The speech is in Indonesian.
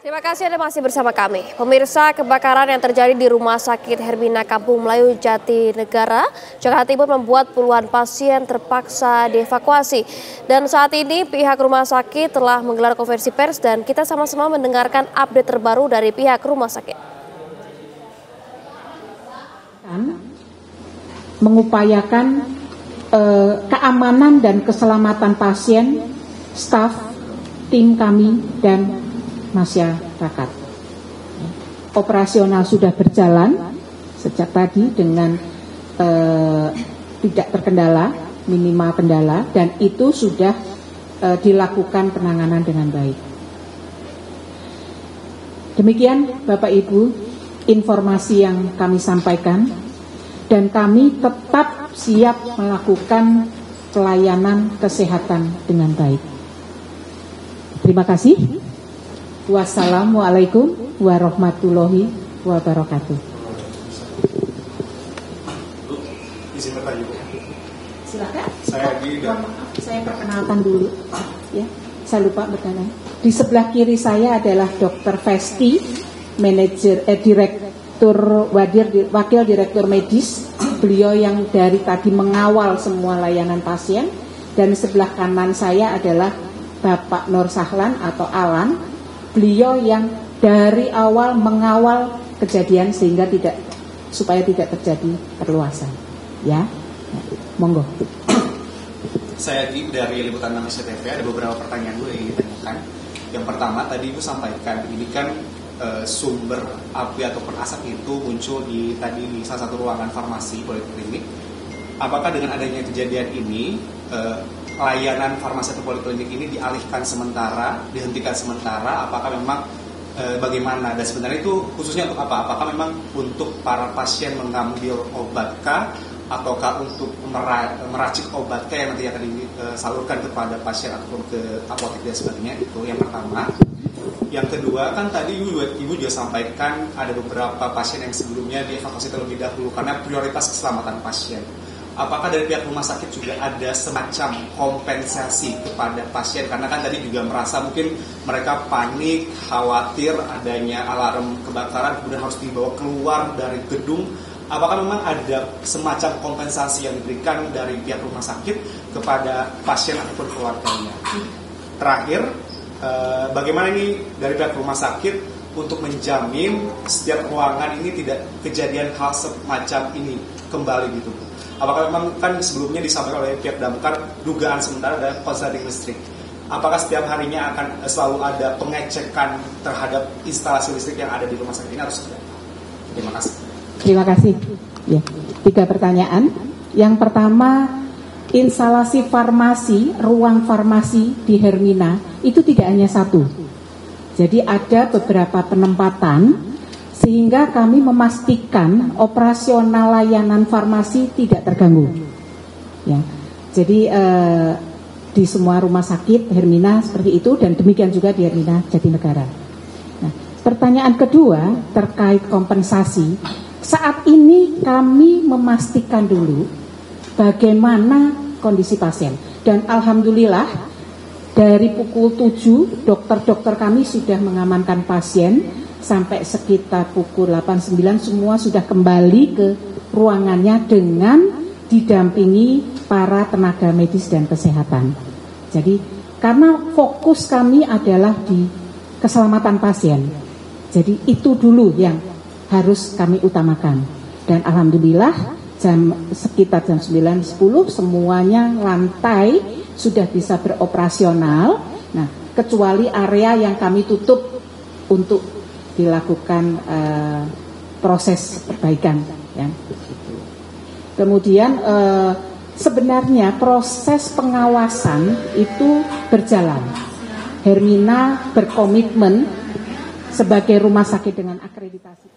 Terima kasih Anda masih bersama kami. Pemirsa, kebakaran yang terjadi di Rumah Sakit Hermina Kampung Melayu Jatinegara, Jakarta Timur membuat puluhan pasien terpaksa dievakuasi. Dan saat ini pihak rumah sakit telah menggelar konferensi pers dan kita sama-sama mendengarkan update terbaru dari pihak rumah sakit. Mengupayakan keamanan dan keselamatan pasien, staf, tim kami, dan masyarakat. Operasional sudah berjalan sejak tadi dengan tidak terkendala, minimal kendala, dan itu sudah dilakukan penanganan dengan baik. Demikian Bapak Ibu informasi yang kami sampaikan, dan kami tetap siap melakukan pelayanan kesehatan dengan baik. Terima kasih. Wassalamualaikum warahmatullahi wabarakatuh. Izin bertanya, Bu. Silakan. Saya perkenalkan dulu. Ya, saya lupa bertanya. Di sebelah kiri saya adalah Dr. Festi, Wakil Direktur Medis. Beliau yang dari tadi mengawal semua layanan pasien. Dan sebelah kanan saya adalah Bapak Nur Sahlan atau Alan. Beliau yang dari awal mengawal kejadian sehingga supaya tidak terjadi perluasan. Ya, monggo. Saya dari Liputan 6 SCTV, ada beberapa pertanyaan dulu yang ingin ditanyakan. Yang pertama, tadi Ibu sampaikan, ini kan sumber api ataupun asap itu muncul di salah satu ruangan farmasi poliklinik. Apakah dengan adanya kejadian ini layanan farmasi atau poliklinik ini dialihkan sementara, dihentikan sementara? Apakah memang bagaimana? Dan sebenarnya itu khususnya untuk apa? Apakah memang untuk para pasien mengambil obatkah, ataukah untuk meracik obatkah yang nanti akan disalurkan kepada pasien ataupun ke apotek dan sebagainya? Itu yang pertama. Yang kedua, kan tadi Ibu juga sampaikan ada beberapa pasien yang sebelumnya dievakuasi terlebih dahulu karena prioritas keselamatan pasien. Apakah dari pihak rumah sakit juga ada semacam kompensasi kepada pasien? Karena kan tadi juga merasa mungkin mereka panik, khawatir adanya alarm kebakaran, kemudian harus dibawa keluar dari gedung. Apakah memang ada semacam kompensasi yang diberikan dari pihak rumah sakit kepada pasien ataupun keluarganya? Terakhir, bagaimana ini dari pihak rumah sakit untuk menjamin setiap ruangan ini tidak kejadian hal semacam ini kembali gitu? Apakah memang kan sebelumnya disampaikan oleh pihak damkar dugaan sementara ada konsleting listrik? Apakah setiap harinya akan selalu ada pengecekan terhadap instalasi listrik yang ada di rumah sakit ini harus tidak? Terima kasih. Terima kasih. Ya, 3 pertanyaan. Yang pertama, instalasi farmasi, ruang farmasi di Hermina itu tidak hanya satu. Jadi ada beberapa penempatan sehingga kami memastikan operasional layanan farmasi tidak terganggu. Ya, jadi di semua rumah sakit Hermina seperti itu, dan demikian juga di Hermina Jatinegara. Nah, pertanyaan kedua terkait kompensasi. Saat ini kami memastikan dulu bagaimana kondisi pasien, dan alhamdulillah dari pukul 7 dokter-dokter kami sudah mengamankan pasien. Sampai sekitar pukul 8-9 semua sudah kembali ke ruangannya dengan didampingi para tenaga medis dan kesehatan. Jadi karena fokus kami adalah di keselamatan pasien, jadi itu dulu yang harus kami utamakan. Dan alhamdulillah sekitar jam 9-10 semuanya lantai sudah bisa beroperasional. Nah, kecuali area yang kami tutup untuk dilakukan proses perbaikan. Ya. Kemudian sebenarnya proses pengawasan itu berjalan. Hermina berkomitmen sebagai rumah sakit dengan akreditasi.